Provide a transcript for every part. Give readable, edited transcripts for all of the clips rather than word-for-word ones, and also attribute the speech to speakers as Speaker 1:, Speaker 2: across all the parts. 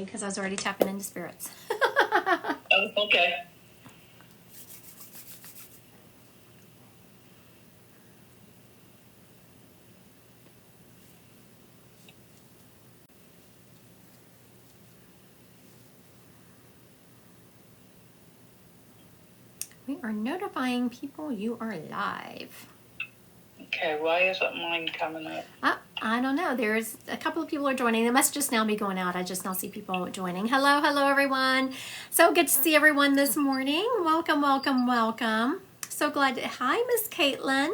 Speaker 1: because I was already tapping into spirits.
Speaker 2: Oh, okay.
Speaker 1: We are notifying people you are live.
Speaker 2: Okay, why isn't mine coming up?
Speaker 1: I don't know. There's a couple of people are joining. It must just now be going out. I just now see people joining. Hello, hello, everyone. So good to see everyone this morning. Welcome, welcome, welcome. So glad to, hi, Miss Caitlin.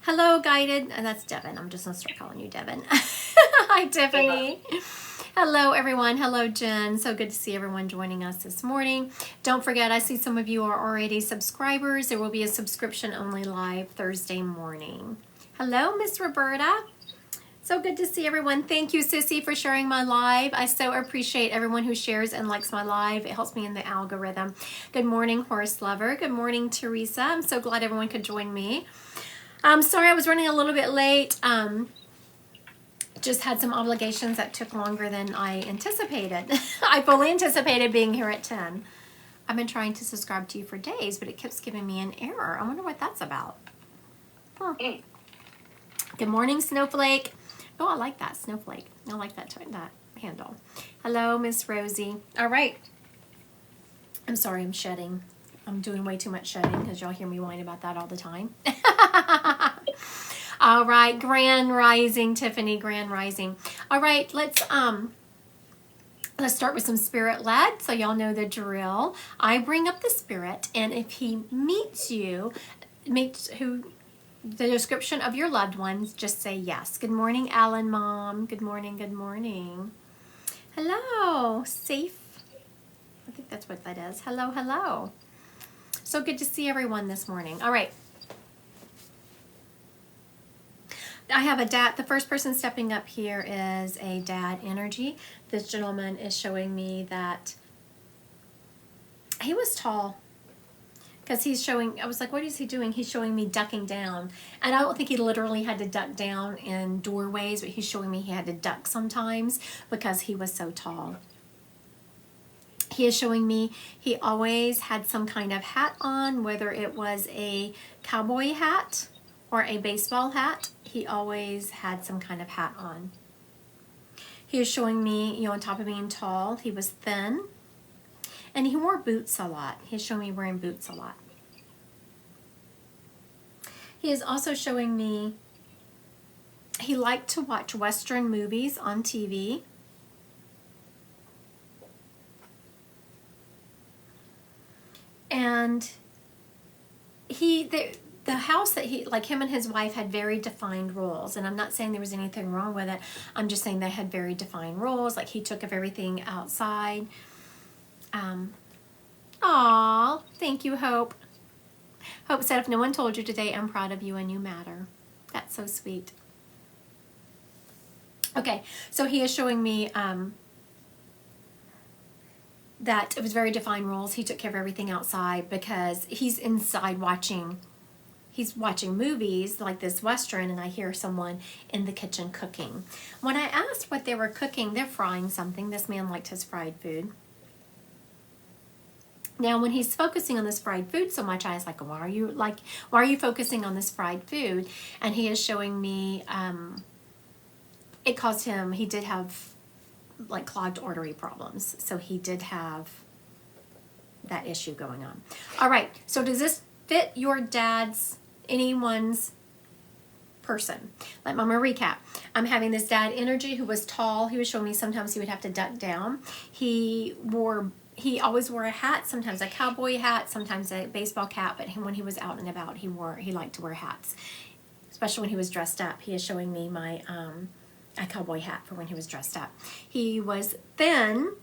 Speaker 1: Hello, guided. That's Devon. I'm just going to start calling you Devon. Hi, Tiffany. Yeah. Hello, everyone. Hello, Jen. So good to see everyone joining us this morning. Don't forget, I see some of you are already subscribers. There will be a subscription-only live Thursday morning. Hello, Miss Roberta. So good to see everyone. Thank you, Sissy, for sharing my live. I so appreciate everyone who shares and likes my live. It helps me in the algorithm. Good morning, Horse Lover. Good morning, Teresa. I'm so glad everyone could join me. I'm sorry I was running a little bit late. Just had some obligations that took longer than I anticipated. I fully anticipated being here at 10. I've been trying to subscribe to you for days, but it keeps giving me an error. I wonder what that's about. Huh. Good morning, Snowflake. Oh, I like that, Snowflake. I like that handle. Hello, Miss Rosie. All right. I'm sorry, I'm shedding. I'm doing way too much shedding because y'all hear me whine about that all the time. All right, Grand Rising, Tiffany, Grand Rising. All right, let's start with some spirit led, so y'all know the drill. I bring up the spirit, and if he meets you, the description of your loved ones, just say yes. Good morning, Alan, Mom. Good morning, good morning. Hello, safe. I think that's what that is. Hello, hello. So good to see everyone this morning. All right. I have a dad. The first person stepping up here is a dad energy. This gentleman is showing me that he was tall. Because he's showing, I was like, what is he doing? He's showing me ducking down. And I don't think he literally had to duck down in doorways, but he's showing me he had to duck sometimes because he was so tall. He is showing me he always had some kind of hat on, whether it was a cowboy hat or a baseball hat. He always had some kind of hat on. He is showing me, on top of being tall, he was thin. And he wore boots a lot. He's showing me wearing boots a lot. He is also showing me he liked to watch Western movies on TV. And the house that him and his wife had very defined rules. And I'm not saying there was anything wrong with it. I'm just saying they had very defined rules. Like he took of everything outside. Aw, thank you, Hope. Hope said, if no one told you today, I'm proud of you and you matter. That's so sweet. Okay, so he is showing me that it was very defined rules. He took care of everything outside because he's inside watching. He's watching movies like this Western, and I hear someone in the kitchen cooking. When I asked what they were cooking, they're frying something. This man liked his fried food. Now, when he's focusing on this fried food so much, I was like, why are you focusing on this fried food? And he is showing me, it caused him, he did have like clogged artery problems. So he did have that issue going on. All right. So does this fit your anyone's person? Let Mama recap. I'm having this dad energy who was tall. He was showing me sometimes he would have to duck down. He always wore a hat, sometimes a cowboy hat, sometimes a baseball cap, but when he was out and about, he liked to wear hats, especially when he was dressed up. He is showing me my a cowboy hat for when he was dressed up. He was thin,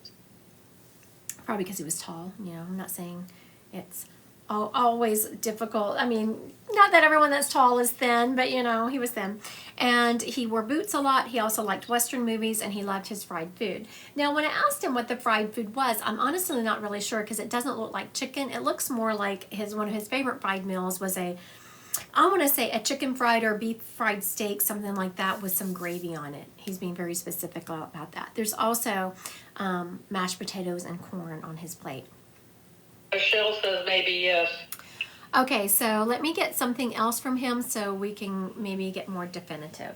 Speaker 1: probably because he was tall. I'm not saying it's always difficult. I mean, not that everyone that's tall is thin, but he was thin. And he wore boots a lot. He also liked Western movies, and he loved his fried food. Now, when I asked him what the fried food was, I'm honestly not really sure because it doesn't look like chicken. It looks more like one of his favorite fried meals was I want to say a chicken fried or beef fried steak, something like that with some gravy on it. He's being very specific about that. There's also mashed potatoes and corn on his plate.
Speaker 2: Michelle says maybe yes.
Speaker 1: Okay, so let me get something else from him so we can maybe get more definitive.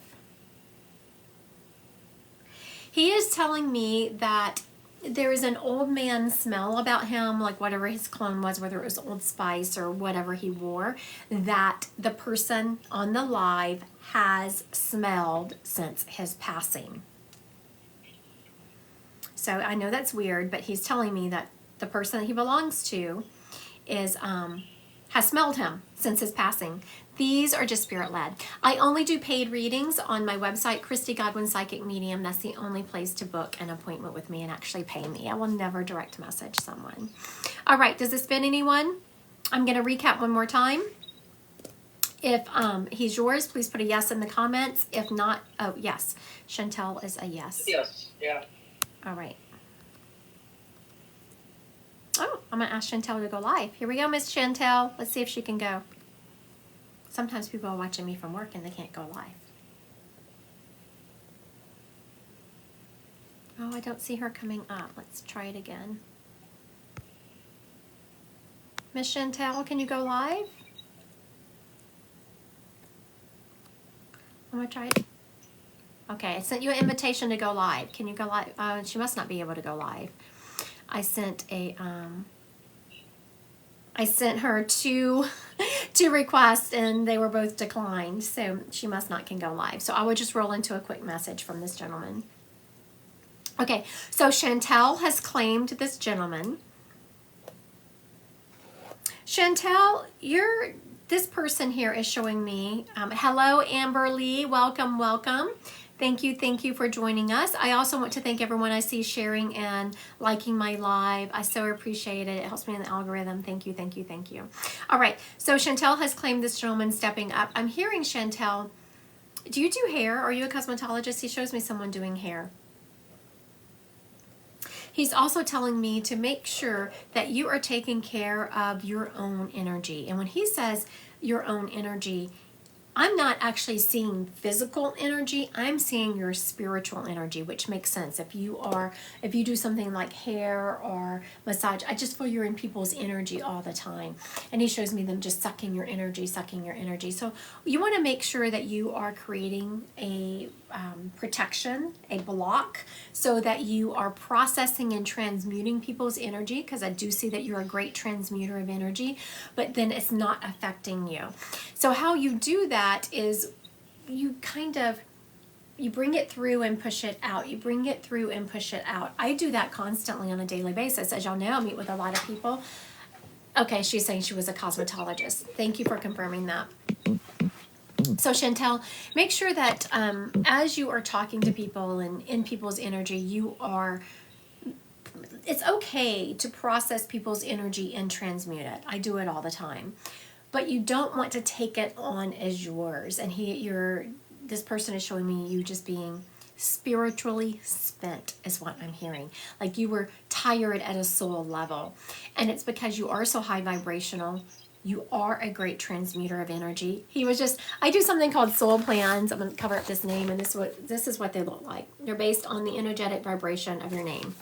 Speaker 1: He is telling me that there is an old man smell about him, like whatever his cologne was, whether it was Old Spice or whatever he wore, that the person on the live has smelled since his passing. So I know that's weird, but he's telling me that the person that he belongs to is has smelled him since his passing. These are just spirit-led. I only do paid readings on my website, Christy Godwin Psychic Medium. That's the only place to book an appointment with me and actually pay me. I will never direct message someone. All right, does this fit anyone? I'm going to recap one more time. If he's yours, please put a yes in the comments. If not, oh, yes. Chantel is a yes.
Speaker 2: Yes, yeah.
Speaker 1: All right. Oh, I'm going to ask Chantel to go live. Here we go, Miss Chantel. Let's see if she can go. Sometimes people are watching me from work and they can't go live. Oh, I don't see her coming up. Let's try it again. Miss Chantel, can you go live? I'm going to try it. Okay, I sent you an invitation to go live. Can you go live? She must not be able to go live. I sent a I sent her two requests and they were both declined, so she must not can go live. So I would just roll into a quick message from this gentleman. Okay, so Chantel has claimed this gentleman. Chantel, this person here is showing me, hello Amber Lee, welcome, welcome. Thank you for joining us. I also want to thank everyone I see sharing and liking my live. I so appreciate it. It helps me in the algorithm. Thank you. All right, so Chantel has claimed this gentleman stepping up. I'm hearing Chantel, do you do hair? Are you a cosmetologist? He shows me someone doing hair. He's also telling me to make sure that you are taking care of your own energy. And when he says your own energy, I'm not actually seeing physical energy. I'm seeing your spiritual energy, which makes sense. If you do something like hair or massage, I just feel you're in people's energy all the time. And he shows me them just sucking your energy. So you want to make sure that you are creating a protection, a block, so that you are processing and transmuting people's energy, because I do see that you're a great transmuter of energy, but then it's not affecting you. So how you do that is you bring it through and push it out. You bring it through and push it out. I do that constantly on a daily basis. As y'all know, I meet with a lot of people. Okay, she's saying she was a cosmetologist. Thank you for confirming that. So Chantel, make sure that as you are talking to people and in people's energy, it's okay to process people's energy and transmute it. I do it all the time. But you don't want to take it on as yours. And this person is showing me you just being spiritually spent is what I'm hearing. Like you were tired at a soul level. And it's because you are so high vibrational. You are a great transmuter of energy. I do something called soul plans. I'm going to cover up this name, and this is what they look like. They're based on the energetic vibration of your name.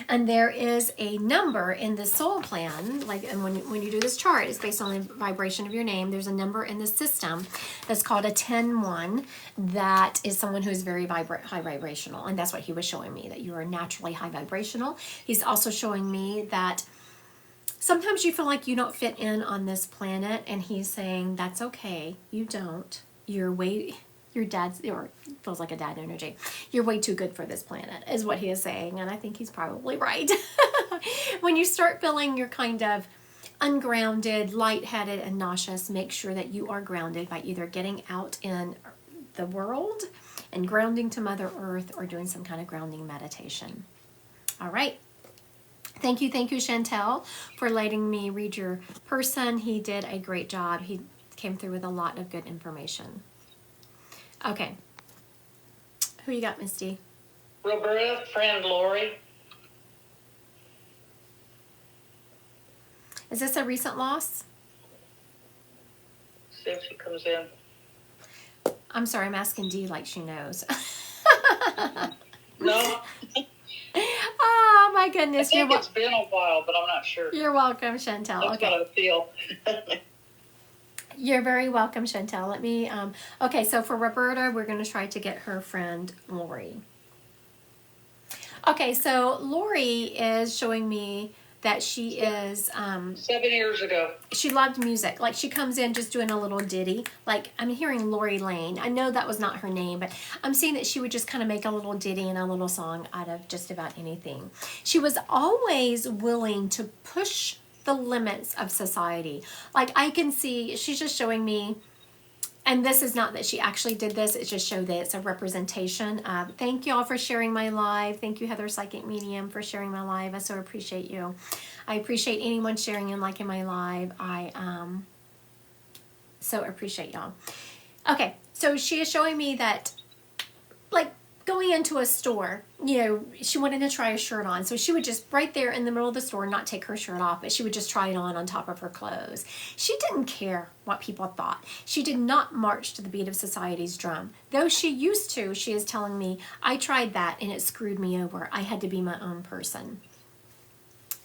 Speaker 1: And there is a number in the soul plan, and when you do this chart, it's based on the vibration of your name. There's a number in the system that's called a 10-1 that is someone who is very high vibrational. And that's what he was showing me, that you are naturally high vibrational. He's also showing me that sometimes you feel like you don't fit in on this planet, and he's saying that's okay. You don't. Your dad's, or feels like a dad energy. You're way too good for this planet, is what he is saying, and I think he's probably right. When you start feeling you're kind of ungrounded, lightheaded, and nauseous, make sure that you are grounded by either getting out in the world and grounding to Mother Earth or doing some kind of grounding meditation. All right. Thank you, Chantel, for letting me read your person. He did a great job. He came through with a lot of good information. Okay. Who you got, Misty?
Speaker 2: Roberta, friend Lori.
Speaker 1: Is this a recent loss?
Speaker 2: See if she comes in.
Speaker 1: I'm sorry, I'm asking D like she knows.
Speaker 2: No. I
Speaker 1: goodness.
Speaker 2: think it's been a while, but I'm not sure.
Speaker 1: You're welcome, Chantel.
Speaker 2: That's what I feel.
Speaker 1: You're very welcome, Chantel. Let me, okay, so for Roberta, we're going to try to get her friend Lori. Okay, so Lori is showing me that she is
Speaker 2: 7 years ago.
Speaker 1: She loved music. Like, she comes in just doing a little ditty. Like, I'm hearing Lori Lane. I know that was not her name, but I'm seeing that she would just kind of make a little ditty and a little song out of just about anything. She was always willing to push the limits of society. Like, I can see, she's just showing me, and this is not that she actually did this, it just showed that it's a representation. Thank you all for sharing my live. Thank you, Heather Psychic Medium, for sharing my live. I so appreciate you. I appreciate anyone sharing and liking my live. I so appreciate y'all. Okay, so she is showing me that, like, going into a store, you know, she wanted to try a shirt on. So she would just right there in the middle of the store not take her shirt off, but she would just try it on top of her clothes. She didn't care what people thought. She did not march to the beat of society's drum. Though she used to, she is telling me, I tried that and it screwed me over. I had to be my own person.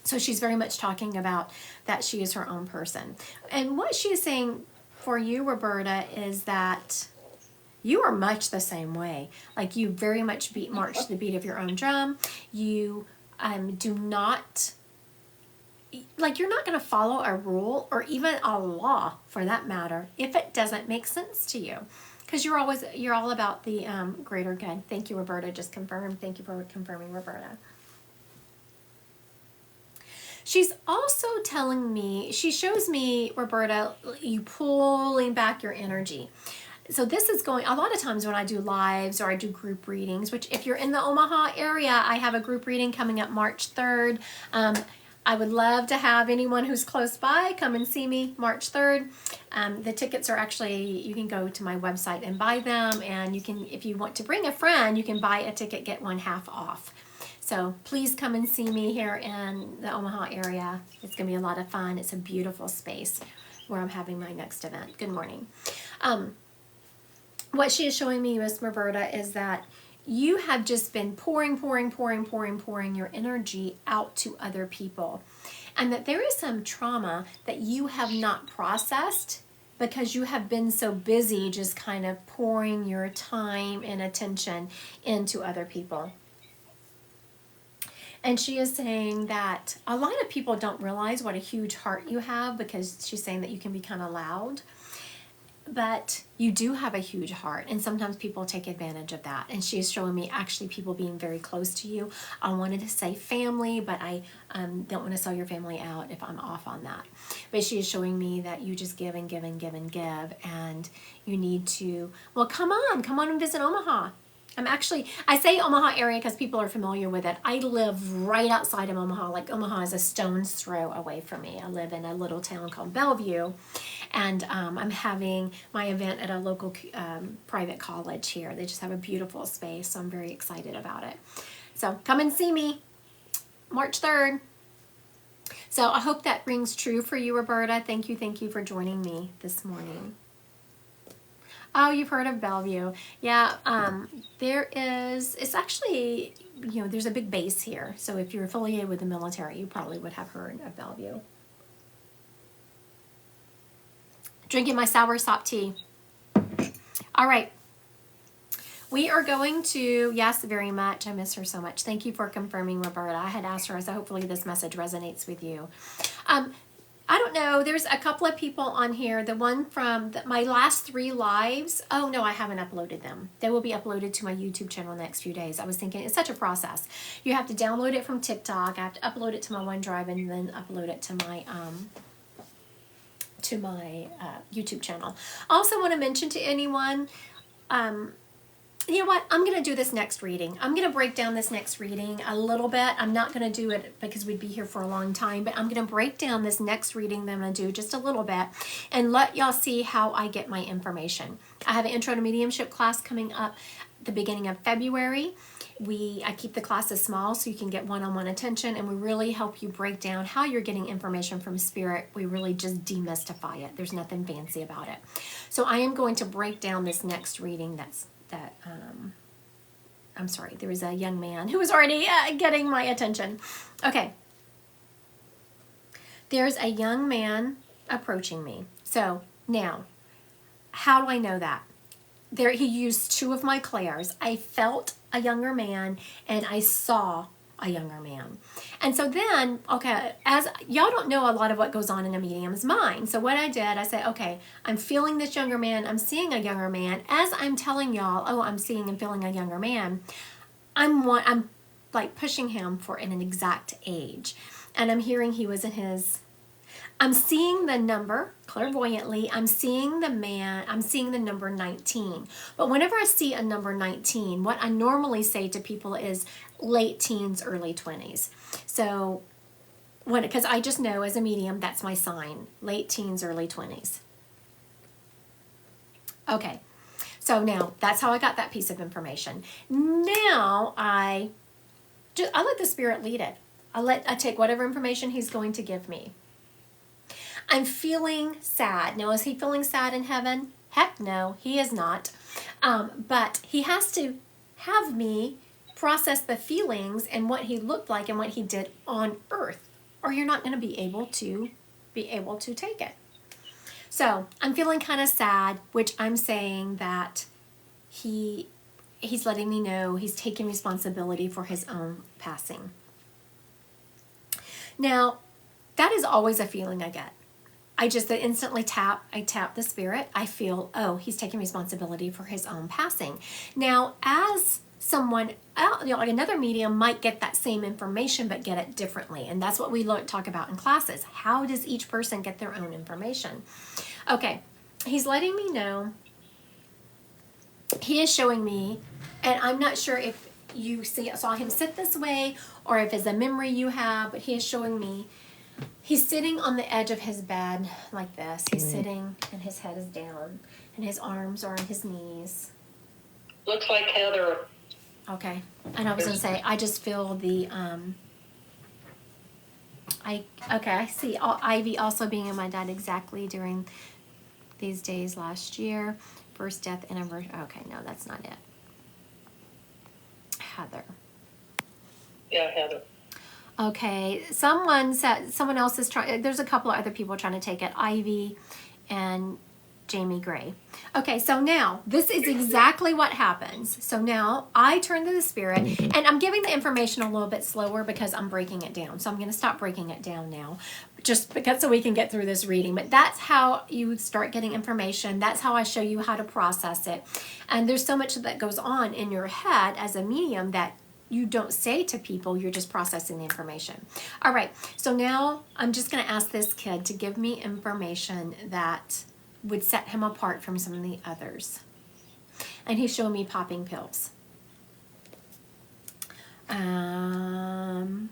Speaker 1: So she's very much talking about that she is her own person. And what she is saying for you, Roberta, is that you are much the same way. Like, you very much march to the beat of your own drum. You do not, like, you're not going to follow a rule or even a law, for that matter, if it doesn't make sense to you. Because you're all about the greater good. Thank you, Roberta. Just confirmed. Thank you for confirming, Roberta. She's also telling me, she shows me, Roberta, you pulling back your energy. So this is going, a lot of times when I do lives or I do group readings, which if you're in the Omaha area, I have a group reading coming up March 3rd. I would love to have anyone who's close by come and see me March 3rd. The tickets are actually, you can go to my website and buy them. And you can, if you want to bring a friend, you can buy a ticket, get one half off. So please come and see me here in the Omaha area. It's going to be a lot of fun. It's a beautiful space where I'm having my next event. Good morning. What she is showing me, Miss Roberta, is that you have just been pouring your energy out to other people. And that there is some trauma that you have not processed because you have been so busy just kind of pouring your time and attention into other people. And she is saying that a lot of people don't realize what a huge heart you have, because she's saying that you can be kind of loud. But you do have a huge heart, and sometimes people take advantage of that. And she is showing me actually people being very close to you. I wanted to say family, but I don't want to sell your family out if I'm off on that. But she is showing me that you just give and give and give and give, and you need to, well, come on and visit Omaha. I say Omaha area because people are familiar with it. I live right outside of Omaha. Like, Omaha is a stone's throw away from me. I live in a little town called Bellevue, and I'm having my event at a local private college here. They just have a beautiful space, so I'm very excited about it. So come and see me March 3rd. So I hope that rings true for you, Roberta. Thank you for joining me this morning. Oh, you've heard of Bellevue. Yeah, it's actually, there's a big base here. So if you're affiliated with the military, you probably would have heard of Bellevue. Drinking my sour sop tea. All right. We are going to, yes, very much. I miss her so much. Thank you for confirming, Roberta. I had asked her, so hopefully this message resonates with you. I don't know. There's a couple of people on here. The one from my last 3 lives. Oh, no, I haven't uploaded them. They will be uploaded to my YouTube channel in the next few days. I was thinking it's such a process. You have to download it from TikTok. I have to upload it to my OneDrive and then upload it to my YouTube channel. I also want to mention to anyone, you know what? I'm going to do this next reading. I'm going to break down this next reading a little bit. I'm not going to do it because we'd be here for a long time, but I'm going to break down this next reading that I'm going to do just a little bit and let y'all see how I get my information. I have an intro to mediumship class coming up the beginning of February. I keep the classes small so you can get one-on-one attention, and we really help you break down how you're getting information from spirit. We really just demystify it. There's nothing fancy about it. So I am going to break down this next reading I'm sorry, there was a young man who was already getting my attention. Okay. There's a young man approaching me. So now, how do I know that? There, he used two of my clairs. I felt a younger man and I saw a younger man. And so then, okay, as y'all don't know a lot of what goes on in a medium's mind. So what I did, I said, okay, I'm feeling this younger man. I'm seeing a younger man. As I'm telling y'all, oh, I'm seeing and feeling a younger man, I'm like pushing him for an exact age. And I'm hearing he was in his, I'm seeing the number clairvoyantly. I'm seeing the number 19. But whenever I see a number 19, what I normally say to people is late teens, early 20s. So because I just know as a medium, that's my sign, late teens, early 20s. Okay. So now that's how I got that piece of information. Now I let the spirit lead it. I take whatever information he's going to give me. I'm feeling sad. Now, is he feeling sad in heaven? Heck no, he is not. But he has to have me process the feelings and what he looked like and what he did on earth, or you're not going to be able to take it. So I'm feeling kind of sad, which I'm saying that he's letting me know he's taking responsibility for his own passing. Now, that is always a feeling I get. I just instantly tap the spirit. I feel, oh, he's taking responsibility for his own passing. Now, as someone else, like another medium might get that same information but get it differently. And that's what we talk about in classes. How does each person get their own information? Okay, he's letting me know. He is showing me, and I'm not sure if you saw him sit this way or if it's a memory you have, but he is showing me. He's sitting on the edge of his bed like this. He's sitting and his head is down and his arms are on his knees.
Speaker 2: Looks like Heather.
Speaker 1: Okay. And I was going to say, I just feel the, I see Ivy also being in my dad exactly during these days last year. First death anniversary. Okay, no, that's not it. Heather.
Speaker 2: Yeah, Heather.
Speaker 1: Okay, someone else is trying, there's a couple of other people trying to take it, Ivy and Jamie Gray. Okay, so now, this is exactly what happens. So now, I turn to the spirit, and I'm giving the information a little bit slower because I'm breaking it down. So I'm going to stop breaking it down now, just because so we can get through this reading. But that's how you start getting information. That's how I show you how to process it. And there's so much that goes on in your head as a medium that you don't say to people, you're just processing the information. All right, so now I'm just going to ask this kid to give me information that would set him apart from some of the others. And he's showing me popping pills. And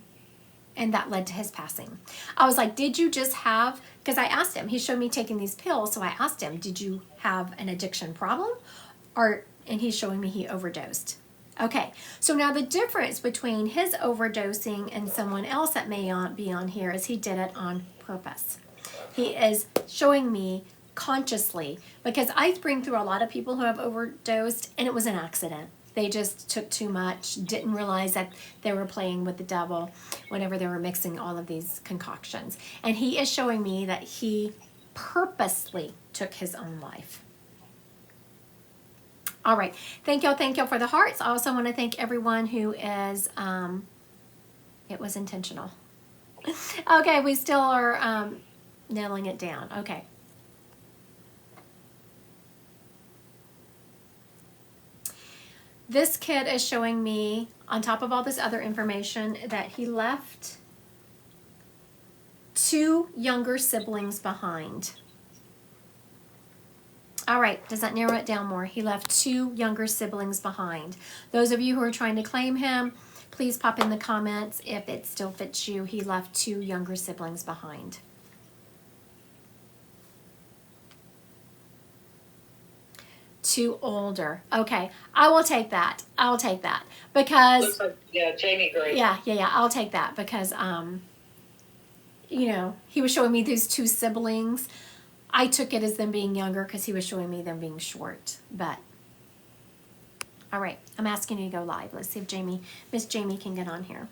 Speaker 1: that led to his passing. I was like, did you just have, because I asked him, he showed me taking these pills, so I asked him, did you have an addiction problem? And he's showing me he overdosed. Okay, so now the difference between his overdosing and someone else that may be on here is he did it on purpose. He is showing me consciously, because I bring through a lot of people who have overdosed and it was an accident. They just took too much, didn't realize that they were playing with the devil whenever they were mixing all of these concoctions. And he is showing me that he purposely took his own life. All right. Thank y'all for the hearts. I also want to thank everyone who is, it was intentional. Okay, we still are nailing it down. Okay. This kid is showing me, on top of all this other information, that he left 2 younger siblings behind. All right, does that narrow it down more? He left 2 younger siblings behind. Those of you who are trying to claim him, please pop in the comments if it still fits you. He left 2 younger siblings behind. Two older. Okay, I will take that. I'll take that because
Speaker 2: Looks like, yeah, Jamie Gray.
Speaker 1: yeah. I'll take that because he was showing me these 2 siblings. I took it as them being younger because he was showing me them being short. But All right, I'm asking you to go live. Let's see if Miss Jamie can get on here.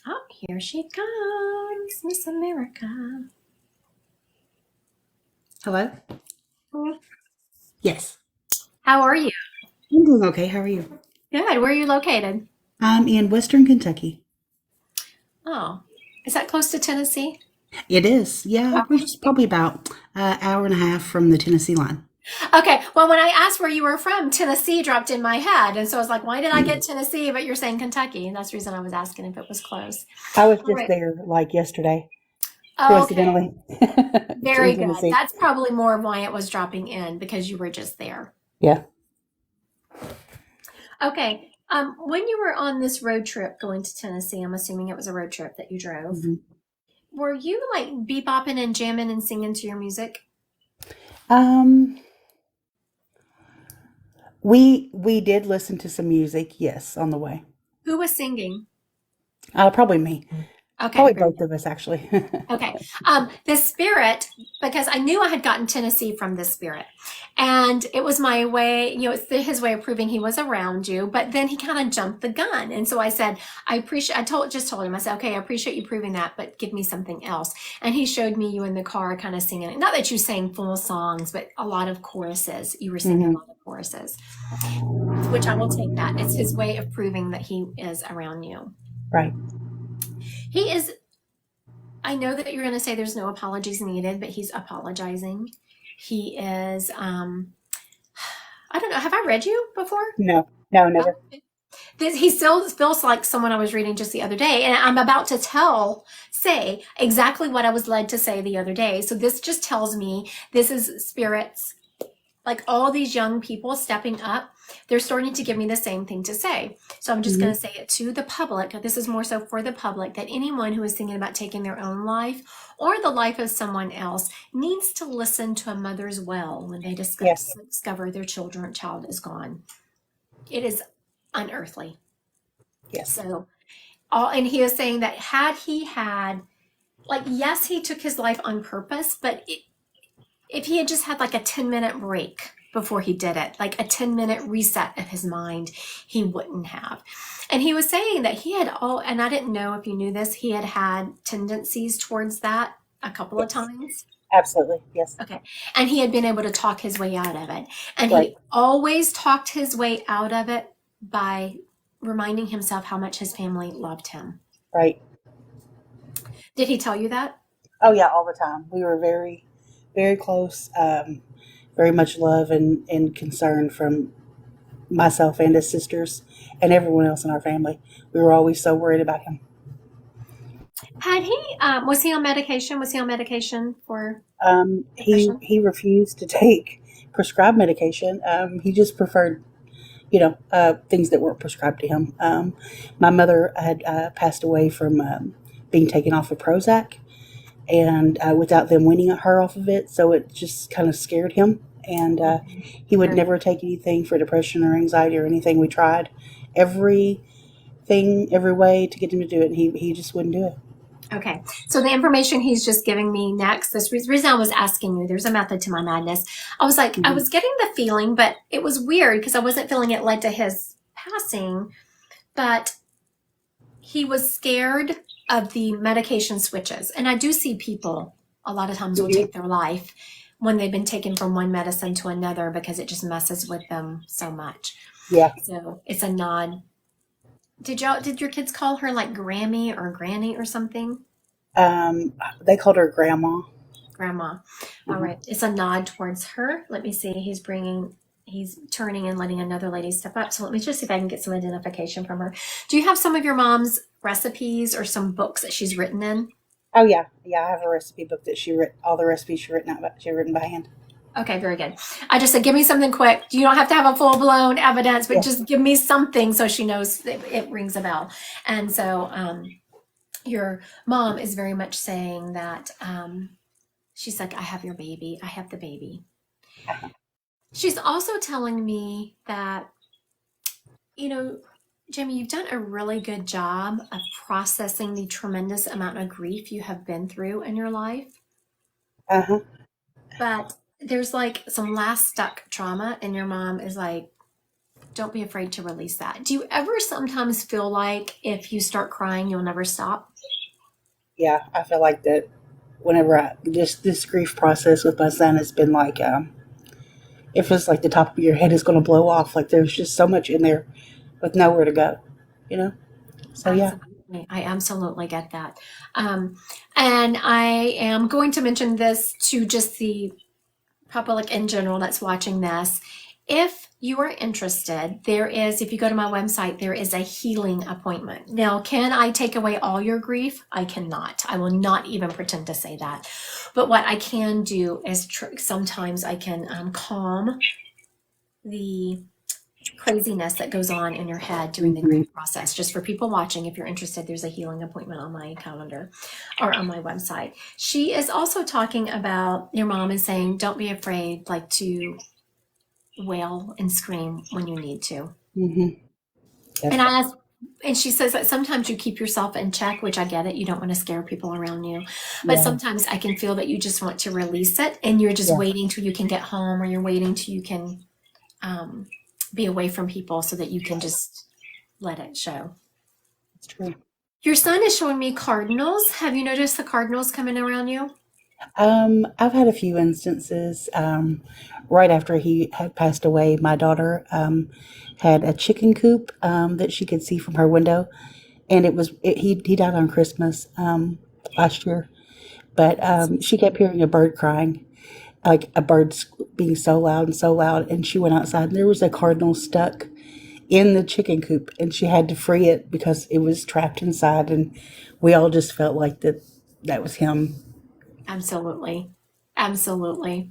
Speaker 1: Oh, here she comes, Miss America.
Speaker 3: Hello? Yes.
Speaker 1: How are you?
Speaker 3: I'm doing okay. How are you?
Speaker 1: Good. Where are you located?
Speaker 3: I'm in Western Kentucky.
Speaker 1: Oh, is that close to Tennessee?
Speaker 3: It is. Yeah, we're just probably about an hour and a half from the Tennessee line.
Speaker 1: Okay. Well, when I asked where you were from, Tennessee dropped in my head. And so I was like, why did I get Tennessee? But you're saying Kentucky. And that's the reason I was asking if it was close.
Speaker 3: I was
Speaker 1: All
Speaker 3: just
Speaker 1: right.
Speaker 3: there like yesterday,
Speaker 1: Okay.
Speaker 3: coincidentally,
Speaker 1: Very
Speaker 3: in
Speaker 1: good.
Speaker 3: Tennessee.
Speaker 1: That's probably more of why it was dropping in because you were just there.
Speaker 3: Yeah.
Speaker 1: Okay. When you were on this road trip going to Tennessee, I'm assuming it was a road trip that you drove.
Speaker 3: hmm
Speaker 1: Were you like bebopping and jamming and singing to your music?
Speaker 3: Um, we did listen to some music, yes, on the way.
Speaker 1: Who was singing?
Speaker 3: Probably me.
Speaker 1: Okay,
Speaker 3: Probably
Speaker 1: very
Speaker 3: both
Speaker 1: good.
Speaker 3: of us, actually.
Speaker 1: Okay. The spirit, because I knew I had gotten Tennessee from this spirit. And it was my way, it's his way of proving he was around you. But then he kind of jumped the gun. And so I said, just told him, I said, okay, I appreciate you proving that, but give me something else. And he showed me you in the car kind of singing. Not that you sang full songs, but a lot of choruses. You were singing a
Speaker 3: hmm
Speaker 1: lot of choruses, which I will take that. It's his way of proving that he is around you.
Speaker 3: Right.
Speaker 1: He is I know that you're going to say there's no apologies needed, but he's apologizing. He is, I don't know. Have I read you before?
Speaker 3: No, no, never.
Speaker 1: He still feels like someone I was reading just the other day. And I'm about to say exactly what I was led to say the other day. So this just tells me this is spirits, like all these young people stepping up. They're starting to give me the same thing to say. So I'm just going
Speaker 3: hmm
Speaker 1: to say it to the public. This is more so for the public, that anyone who is thinking about taking their own life or the life of someone else needs to listen to a mother's well when they
Speaker 3: Yes.
Speaker 1: discover their child is gone. It is unearthly.
Speaker 3: Yes.
Speaker 1: So and he is saying that had he had, like, yes, he took his life on purpose, but if he had just had like a 10-minute break before he did it, like a 10-minute reset of his mind, he wouldn't have. And he was saying that he had and I didn't know if you knew this, he had tendencies towards that a couple of
Speaker 3: Yes.
Speaker 1: times.
Speaker 3: Absolutely. Yes.
Speaker 1: Okay. And he had been able to talk his way out of it. And
Speaker 3: Right.
Speaker 1: he always talked his way out of it by reminding himself how much his family loved him.
Speaker 3: Right.
Speaker 1: Did he tell you that?
Speaker 3: Oh yeah, all the time. We were very, very close. Very much love and concern from myself and his sisters and everyone else in our family. We were always so worried about him.
Speaker 1: Had he, was he on medication? Was he on medication for
Speaker 3: He
Speaker 1: depression?
Speaker 3: he refused to take prescribed medication. He just preferred, things that weren't prescribed to him. My mother had passed away from being taken off of Prozac, and without them weaning her off of it, so it just kind of scared him. And he would
Speaker 1: Very
Speaker 3: never take anything for depression or anxiety or anything. We tried everything, every way to get him to do it, and he just wouldn't do it.
Speaker 1: Okay. So the information he's just giving me next, this reason I was asking you, there's a method to my madness. I was like, I
Speaker 3: hmm
Speaker 1: was getting the feeling, but it was weird because I wasn't feeling it led to his passing, but he was scared of the medication switches. And I do see people a lot of times will
Speaker 3: hmm
Speaker 1: take their life when they've been taken from one medicine to another because it just messes with them so much.
Speaker 3: Yeah.
Speaker 1: So it's a nod. Did your kids call her like Grammy or Granny or something?
Speaker 3: They called her Grandma.
Speaker 1: Grandma. All
Speaker 3: hmm
Speaker 1: right. It's a nod towards her. Let me see. He's turning and letting another lady step up. So let me just see if I can get some identification from her. Do you have some of your mom's recipes or some books that she's written in?
Speaker 3: Oh yeah, yeah. I have a recipe book that she wrote. All the recipes she written by hand.
Speaker 1: Okay, very good. I just said, give me something quick. You don't have to have a full blown evidence, but
Speaker 3: Yeah.
Speaker 1: just give me something so she knows it rings a bell. And so your mom is very much saying that she's like, I have your baby. I have the baby.
Speaker 3: Uh-huh.
Speaker 1: She's also telling me that, you know, Jimmy, you've done a really good job of processing the tremendous amount of grief you have been through in your life.
Speaker 3: Uh-huh.
Speaker 1: But there's like some last stuck trauma, and your mom is like, don't be afraid to release that. Do you ever sometimes feel like if you start crying, you'll never stop?
Speaker 3: Yeah, I feel like that whenever I just this grief process with my son has been like it feels like the top of your head is going to blow off. Like there's just so much in there with nowhere to go, you know? So yeah.
Speaker 1: Absolutely. I absolutely get that. Um, and I am going to mention this to just the public in general that's watching this. If you are interested, if you go to my website, there is a healing appointment. Now, can I take away all your grief? I cannot. I will not even pretend to say that. But what I can do is sometimes I can calm the craziness that goes on in your head during the grief process. Just for people watching, if you're interested, there's a healing appointment on my calendar or on my website. She is also talking about, your mom is saying, don't be afraid, like, to wail and scream when you need to.
Speaker 3: Mm-hmm.
Speaker 1: And I asked, and she says that sometimes you keep yourself in check, which I get it. You don't want to scare people around you. But
Speaker 3: Yeah.
Speaker 1: sometimes I can feel that you just want to release it, and you're just
Speaker 3: Yeah.
Speaker 1: waiting till you can get home, or you're waiting till you can be away from people so that you can just let it show.
Speaker 3: It's true.
Speaker 1: Your son is showing me cardinals. Have you noticed the cardinals coming around you?
Speaker 3: I've had a few instances. Right after he had passed away, my daughter had a chicken coop that she could see from her window, and he died on Christmas last year. But she kept hearing a bird crying, like a bird being so loud, and she went outside, and there was a cardinal stuck in the chicken coop, and she had to free it because it was trapped inside, and we all just felt like that was him.
Speaker 1: Absolutely. Absolutely.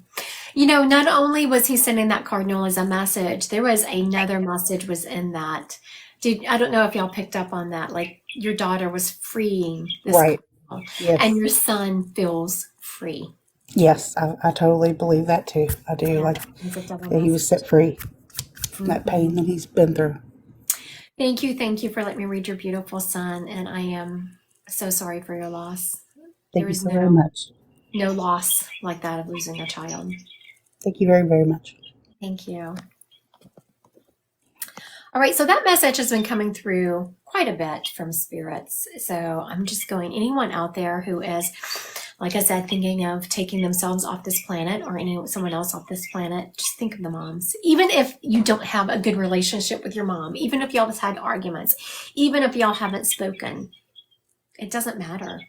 Speaker 1: You know, not only was he sending that cardinal as a message, there was another message was in that. I don't know if y'all picked up on that. Like your daughter was freeing this
Speaker 3: Right.
Speaker 1: cardinal, and
Speaker 3: Yes.
Speaker 1: your son feels free.
Speaker 3: Yes, I totally believe that too. I do.
Speaker 1: Yeah,
Speaker 3: Like
Speaker 1: it's a double
Speaker 3: that he was
Speaker 1: message.
Speaker 3: set free from that pain that he's been through.
Speaker 1: Thank you for letting me read your beautiful son, and I am so sorry for your loss.
Speaker 3: Thank
Speaker 1: There
Speaker 3: you
Speaker 1: is
Speaker 3: so very much.
Speaker 1: no loss like that of losing a child.
Speaker 3: Thank you very, very much.
Speaker 1: Thank you. All right, so that message has been coming through quite a bit from spirits. So I'm just going, anyone out there who is, like I said, thinking of taking themselves off this planet or someone else off this planet, just think of the moms. Even if you don't have a good relationship with your mom, even if y'all have had arguments, even if y'all haven't spoken, it doesn't matter.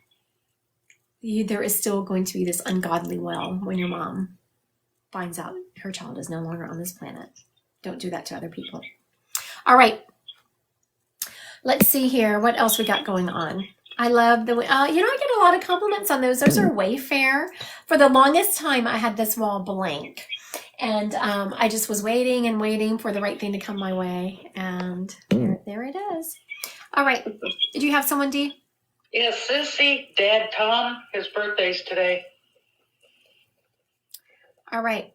Speaker 1: There is still going to be this ungodly well when your mom finds out her child is no longer on this planet. Don't do that to other people. All right. Let's see here. What else we got going on? I love I get a lot of compliments on those. Those are Wayfair. For the longest time, I had this wall blank. And I just was waiting and waiting for the right thing to come my way. And there it is. All right. Did you have someone, Dee?
Speaker 2: Yeah, Sissy, Dad Tom, his birthday's today.
Speaker 1: All right.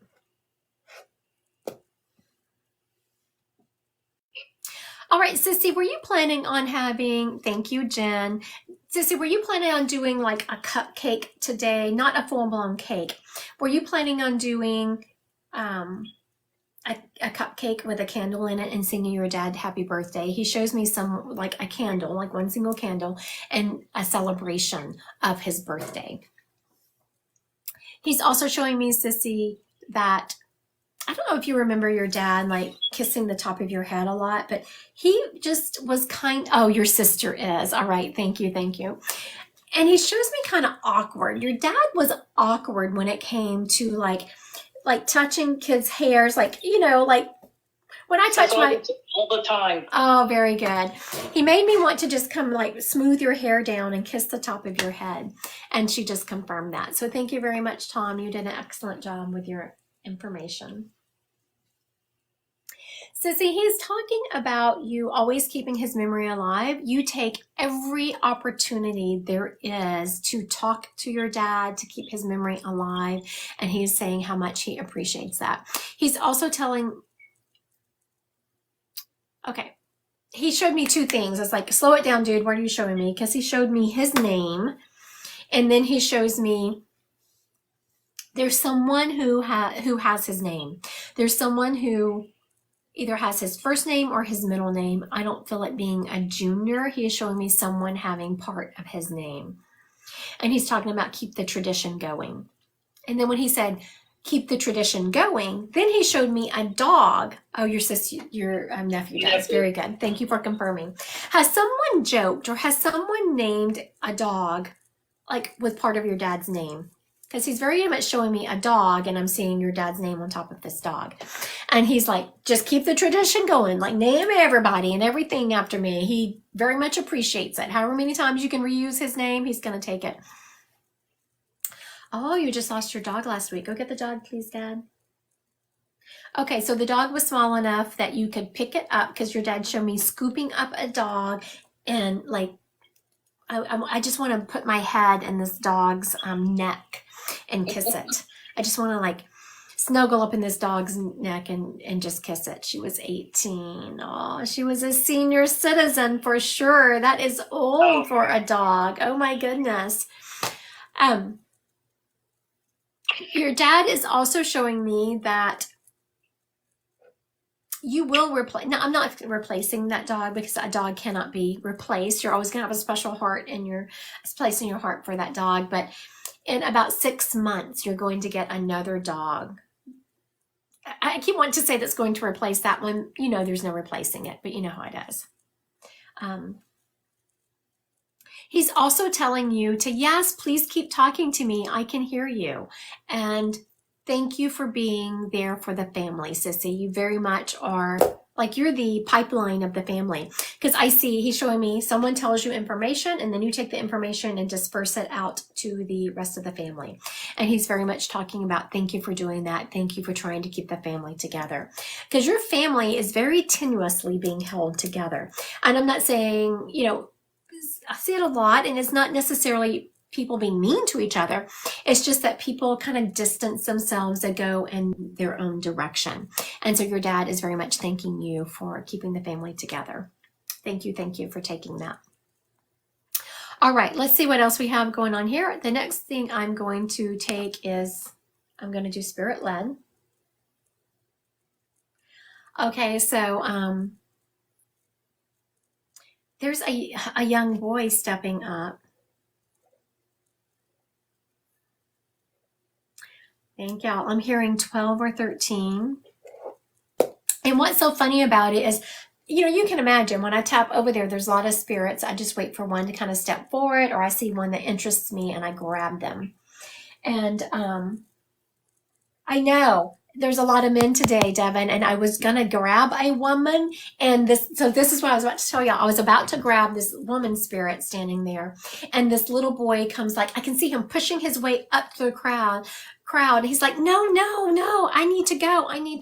Speaker 1: All right, Sissy, were you planning on thank you, Jen. Sissy, were you planning on doing like a cupcake today? Not a full-blown cake. Were you planning on doing a cupcake with a candle in it and singing your dad happy birthday? He shows me like a candle, like one single candle, and a celebration of his birthday. He's also showing me, Sissy, that I don't know if you remember your dad like kissing the top of your head a lot, but he just was oh, your sister is. All right. Thank you. Thank you. And he shows me kind of awkward. Your dad was awkward when it came to like touching kids' hairs, like when I touch
Speaker 2: all the time.
Speaker 1: Oh, very good. He made me want to just come like smooth your hair down and kiss the top of your head. And she just confirmed that. So thank you very much, Tom. You did an excellent job with your information. Sissy, he's talking about you always keeping his memory alive. You take every opportunity there is to talk to your dad, to keep his memory alive. And he's saying how much he appreciates that. He's also okay, he showed me two things. It's like, slow it down, dude. What are you showing me? Because he showed me his name. And then he shows me There's someone who has his name. There's someone who either has his first name or his middle name. I don't feel it being a junior. He is showing me someone having part of his name. And he's talking about keep the tradition going. And then when he said, keep the tradition going, then he showed me a dog. Oh, your nephew does. Very good. Thank you for confirming. Has someone joked or has someone named a dog like with part of your dad's name? Because he's very much showing me a dog and I'm seeing your dad's name on top of this dog. And he's like, just keep the tradition going, like name everybody and everything after me. He very much appreciates it. However many times you can reuse his name, he's going to take it. Oh, you just lost your dog last week. Go get the dog, please, Dad. Okay, so the dog was small enough that you could pick it up because your dad showed me scooping up a dog and like, I just want to put my head in this dog's neck and kiss it. I just want to like snuggle up in this dog's neck and just kiss it. She was 18. Oh, she was a senior citizen for sure. That is old for a dog. Oh my goodness. Your dad is also showing me that you will replace. Now, I'm not replacing that dog because a dog cannot be replaced. You're always going to have a special heart in your place in your heart for that dog. But in about 6 months, you're going to get another dog. I keep wanting to say that's going to replace that one. You know, there's no replacing it, but you know how it is. He's also telling you to, yes, please keep talking to me. I can hear you. And thank you for being there for the family, Sissy. You very much are, like you're the pipeline of the family. Because I see, he's showing me someone tells you information and then you take the information and disperse it out to the rest of the family. And he's very much talking about thank you for doing that. Thank you for trying to keep the family together. Because your family is very tenuously being held together. And I'm not saying, you know, I see it a lot, and it's not necessarily people being mean to each other. It's just that people kind of distance themselves and go in their own direction. And so your dad is very much thanking you for keeping the family together. Thank you for taking that. All right, let's see what else we have going on here. The next thing I'm going to take is, I'm going to do spirit led. Okay, so there's a young boy stepping up. Thank y'all. I'm hearing 12 or 13. And what's so funny about it is, you know, you can imagine when I tap over there, there's a lot of spirits. I just wait for one to kind of step forward, or I see one that interests me and I grab them. And I know there's a lot of men today, Devon, and I was going to grab a woman. And this is what I was about to tell y'all. I was about to grab this woman spirit standing there. And this little boy comes, like, I can see him pushing his way up to the crowd. He's like, no, I need to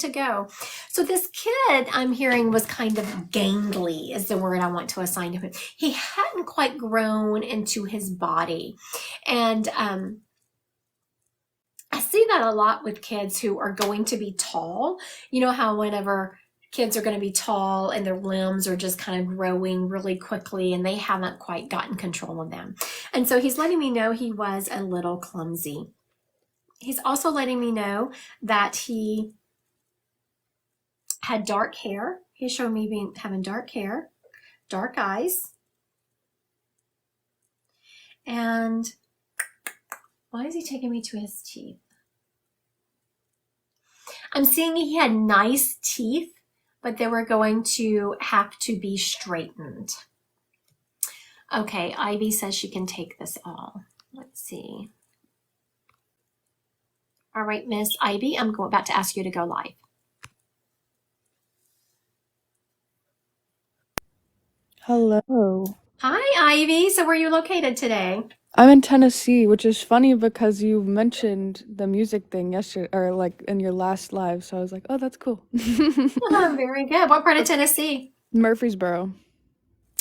Speaker 1: go. So this kid I'm hearing was kind of gangly is the word I want to assign to him. He hadn't quite grown into his body. And I see that a lot with kids who are going to be tall. You know how whenever kids are going to be tall and their limbs are just kind of growing really quickly and they haven't quite gotten control of them. And so he's letting me know he was a little clumsy. He's also letting me know that he had dark hair. He showed me having dark hair, dark eyes. And why is he taking me to his teeth? I'm seeing he had nice teeth, but they were going to have to be straightened. Okay, Ivy says she can take this all. Let's see. All right, Miss Ivy, I'm about to ask you to go live.
Speaker 4: Hello.
Speaker 1: Hi, Ivy. So where are you located today?
Speaker 4: I'm in Tennessee, which is funny because you mentioned the music thing yesterday, or like in your last live. So I was like, oh, that's cool.
Speaker 1: Oh, very good. What part of Tennessee?
Speaker 4: Murfreesboro.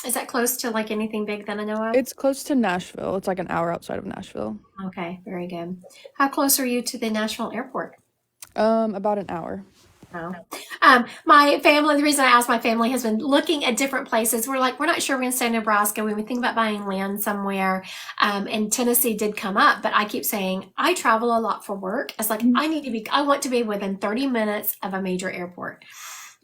Speaker 1: Is that close to like anything big that I know of?
Speaker 4: It's close to Nashville. It's like an hour outside of Nashville.
Speaker 1: Okay, very good. How close are you to the Nashville airport?
Speaker 4: About an hour.
Speaker 1: No. My family, the reason I asked, my family has been looking at different places. We're not sure we're going to stay in Nebraska. We think about buying land somewhere. And Tennessee did come up, but I keep saying I travel a lot for work. It's like I want to be within 30 minutes of a major airport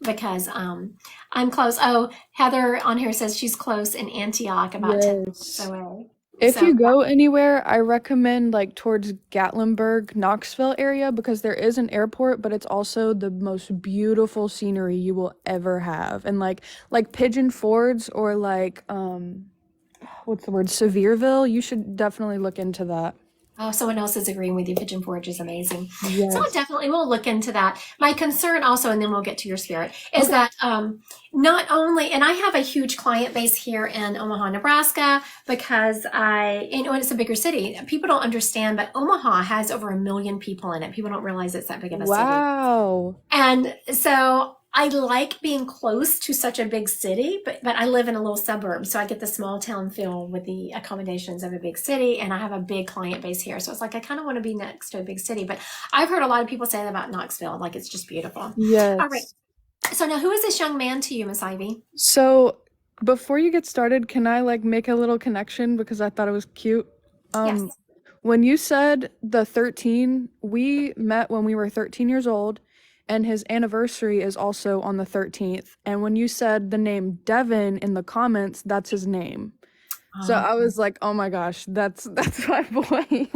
Speaker 1: because I'm close. Oh, Heather on here says she's close in Antioch, about 10 minutes
Speaker 4: Yes.
Speaker 1: away.
Speaker 4: If
Speaker 1: So
Speaker 4: you go anywhere, I recommend like towards Gatlinburg, Knoxville area because there is an airport, but it's also the most beautiful scenery you will ever have. And like Pigeon Forge or like what's the word? Sevierville, you should definitely look into that.
Speaker 1: oh, someone else is agreeing with you. Pigeon Forge is amazing. So I
Speaker 4: Yes.
Speaker 1: definitely will look into that. My concern also, and then we'll get to your spirit, is
Speaker 4: Okay.
Speaker 1: that not only, and I have a huge client base here in Omaha, Nebraska, because it's a bigger city. People don't understand, but Omaha has over 1 million people in it. People don't realize it's that big of a city.
Speaker 4: Wow.
Speaker 1: And so I like being close to such a big city, but I live in a little suburb, so I get the small town feel with the accommodations of a big city, and I have a big client base here. So it's like I kind of want to be next to a big city, but I've heard a lot of people say that about Knoxville, like it's just beautiful. All right.
Speaker 4: Yes.
Speaker 1: So now, who is this young man to you, Miss Ivy?
Speaker 4: So before you get started, can I like make a little connection because I thought it was cute?
Speaker 1: Yes.
Speaker 4: When you said the 13, we met when we were 13 years old, and his anniversary is also on the 13th. And when you said the name Devon in the comments, that's his name. So I was like, oh my gosh, that's my boy.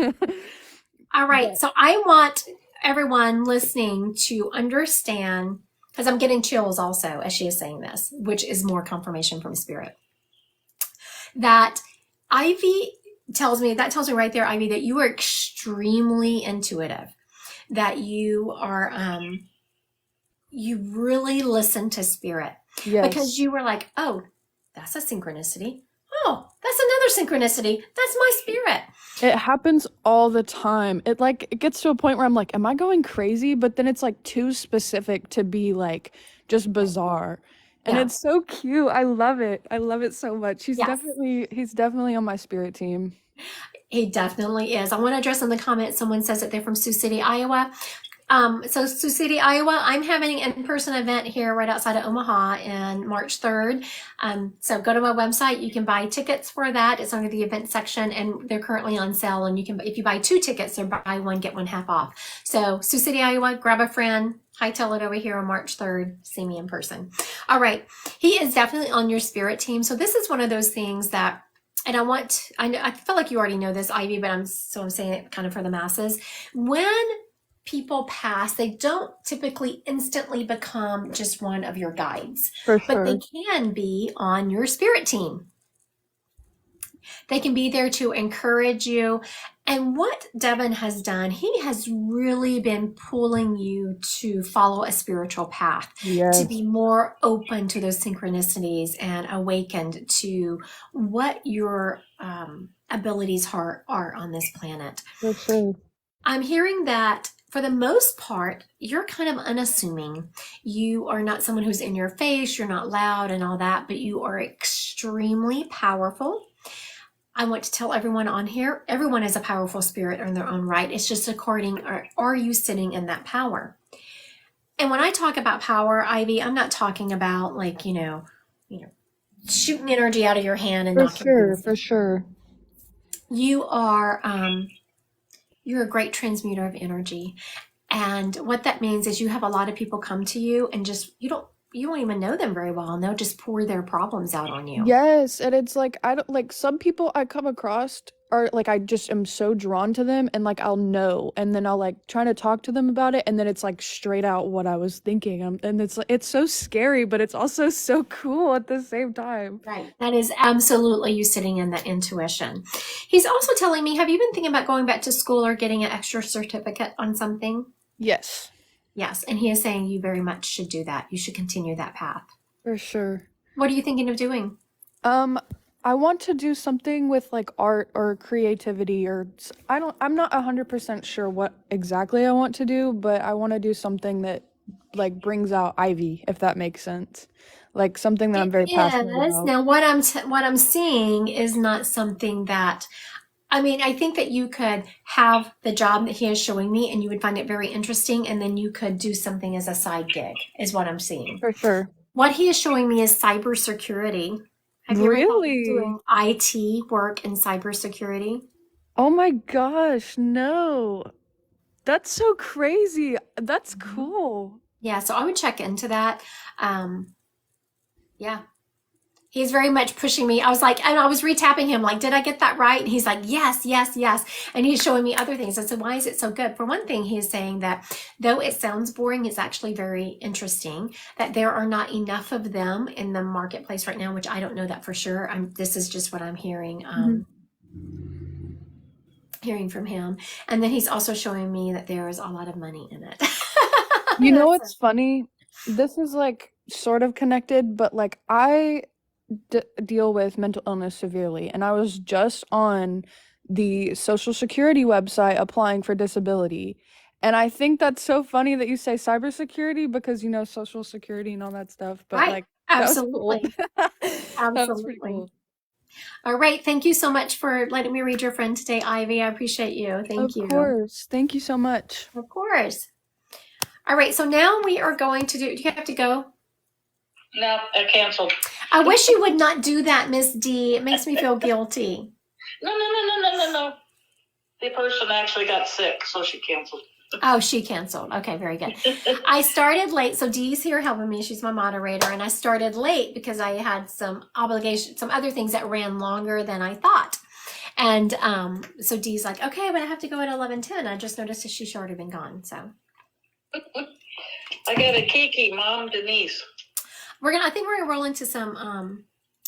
Speaker 1: All right.
Speaker 4: But
Speaker 1: So I want everyone listening to understand, because I'm getting chills also as she is saying this, which is more confirmation from spirit, that Ivy tells me right there, Ivy, that you are extremely intuitive, that you are, you really listen to spirit because
Speaker 4: yes,
Speaker 1: you were like, oh, that's a synchronicity. Oh, that's another synchronicity. That's my spirit.
Speaker 4: it happens all the time. It gets to a point where I'm like, am I going crazy? But then it's like too specific to be like just bizarre. And
Speaker 1: Yeah.
Speaker 4: it's so cute. I love it. I love it so much. He's
Speaker 1: Yes.
Speaker 4: definitely on my spirit team.
Speaker 1: He definitely is. I want to address in the comments, someone says that they're from Sioux City, Iowa. So Sioux City, Iowa, I'm having an in-person event here right outside of Omaha on March 3rd. So go to my website. You can buy tickets for that. It's under the event section and they're currently on sale. And you can, if you buy 2 tickets, they're buy one, get one half off. So Sioux City, Iowa, grab a friend, hightail it over here on March 3rd. See me in person. All right. He is definitely on your spirit team. So this is one of those things that, and I feel like you already know this, Ivy, but I'm saying it kind of for the masses. When people pass, they don't typically instantly become just one of your guides,
Speaker 4: For
Speaker 1: but they
Speaker 4: sure.
Speaker 1: can be on your spirit team. They can be there to encourage you. And what Devon has done, he has really been pulling you to follow a spiritual path, to
Speaker 4: Yes,
Speaker 1: be more open to those synchronicities and awakened to what your abilities are on this planet.
Speaker 4: for sure.
Speaker 1: I'm hearing that for the most part, you're kind of unassuming. You are not someone who's in your face, you're not loud and all that, but you are extremely powerful. I want to tell everyone on here, everyone is a powerful spirit in their own right. It's just according, are you sitting in that power? And when I talk about power, Ivy, I'm not talking about like, shooting energy out of your hand and
Speaker 4: For
Speaker 1: knocking
Speaker 4: sure,
Speaker 1: things
Speaker 4: for
Speaker 1: down.
Speaker 4: sure.
Speaker 1: You are, you're a great transmuter of energy. And what that means is you have a lot of people come to you and just, you don't even know them very well, and they'll just pour their problems out on you.
Speaker 4: Yes, and it's like I don't like some people I come across are like I just am so drawn to them and like I'll know and then I'll like try to talk to them about it and then it's like straight out what I was thinking and it's so scary but it's also so cool at the same time.
Speaker 1: Right. That is absolutely you sitting in that intuition. He's also telling me, have you been thinking about going back to school or getting an extra certificate on something?
Speaker 4: Yes,
Speaker 1: Yes. And he is saying you very much should do that. You should continue that path.
Speaker 4: for sure.
Speaker 1: What are you thinking of doing?
Speaker 4: I want to do something with like art or creativity or I'm not 100% sure what exactly I want to do, but I want to do something that like brings out Ivy, if that makes sense. Like something that I'm
Speaker 1: It
Speaker 4: very passionate
Speaker 1: is.
Speaker 4: about.
Speaker 1: Now, what I'm seeing is not something that I mean, I think that you could have the job that he is showing me and you would find it very interesting, and then you could do something as a side gig, is what I'm seeing.
Speaker 4: For sure.
Speaker 1: What he is showing me is cybersecurity. Have you ever thought of
Speaker 4: Really?
Speaker 1: doing IT work in cybersecurity?
Speaker 4: Oh my gosh, no. That's so crazy. That's
Speaker 1: Mhm.
Speaker 4: cool.
Speaker 1: Yeah, so I would check into that. Yeah. He's very much pushing me. I was like, and I was retapping him, like, did I get that right? And he's like, yes, yes, yes. And he's showing me other things. I said, why is it so good? For one thing, he's saying that though it sounds boring, it's actually very interesting, that there are not enough of them in the marketplace right now, which I don't know that for sure. This is just what I'm hearing,
Speaker 4: Mhm.
Speaker 1: hearing from him. And then he's also showing me that there is a lot of money in it.
Speaker 4: You know
Speaker 1: That's
Speaker 4: what's funny? This is like sort of connected, but like I deal with mental illness severely, and I was just on the Social Security website applying for disability. And I think that's so funny that you say cybersecurity because you know Social Security and all that stuff, but
Speaker 1: right.
Speaker 4: like that was cool.
Speaker 1: Absolutely.
Speaker 4: That was pretty
Speaker 1: Absolutely.
Speaker 4: cool.
Speaker 1: All right. Thank you so much for letting me read your friend today, Ivy. I appreciate you. Thank
Speaker 4: Of
Speaker 1: you.
Speaker 4: course. Thank you so much.
Speaker 1: Of course. All right. So now we are going to do you have to go?
Speaker 2: No, I canceled.
Speaker 1: I wish you would not do that, Miss D. It makes me feel guilty.
Speaker 2: No. The person actually got sick, so she canceled.
Speaker 1: Oh, she canceled. Okay, very good. I started late. So Dee's here helping me. She's my moderator. And I started late because I had some obligations, some other things that ran longer than I thought. And so Dee's like, okay, but I have to go at 11:10. I just noticed that she's already been gone. So
Speaker 2: I got a Kiki, Mom Denise.
Speaker 1: I think we're gonna roll into some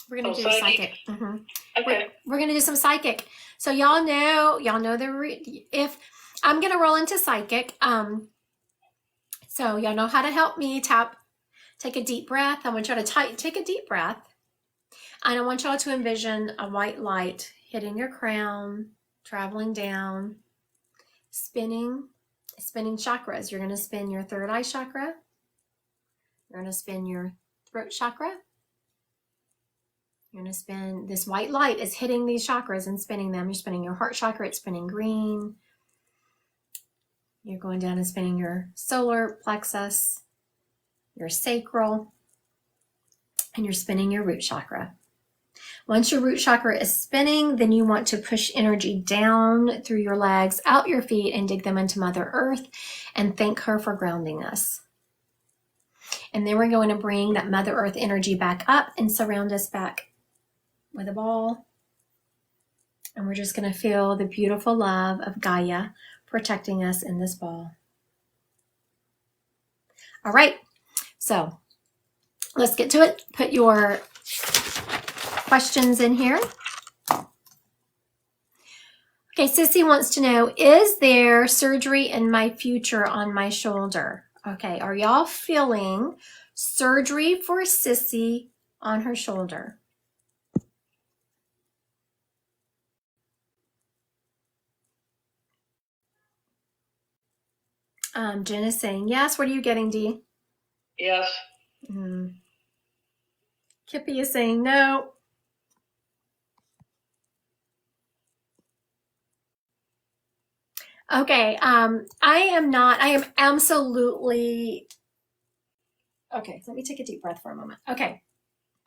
Speaker 1: we're gonna do psychic. Mm-hmm.
Speaker 2: Okay.
Speaker 1: We're gonna do some psychic. So y'all know if I'm gonna roll into psychic. So y'all know how to help me take a deep breath. I want y'all to take a deep breath. And I want y'all to envision a white light hitting your crown, traveling down, spinning chakras. You're gonna spin your third eye chakra. You're gonna spin your throat chakra. You're going to spin, this white light is hitting these chakras and spinning them. You're spinning your heart chakra, it's spinning green. You're going down and spinning your solar plexus, your sacral, and you're spinning your root chakra. Once your root chakra is spinning, then you want to push energy down through your legs, out your feet, and dig them into Mother Earth and thank her for grounding us. And then we're going to bring that Mother Earth energy back up and surround us back with a ball. And we're just going to feel the beautiful love of Gaia protecting us in this ball. All right, so let's get to it. Put your questions in here. Okay, Sissy wants to know, is there surgery in my future on my shoulder? Okay, are y'all feeling surgery for Sissy on her shoulder? Jen is saying yes. What are you getting, Dee?
Speaker 2: Yes.
Speaker 1: Kippy is saying no. Okay, I am absolutely, okay, let me take a deep breath for a moment. Okay,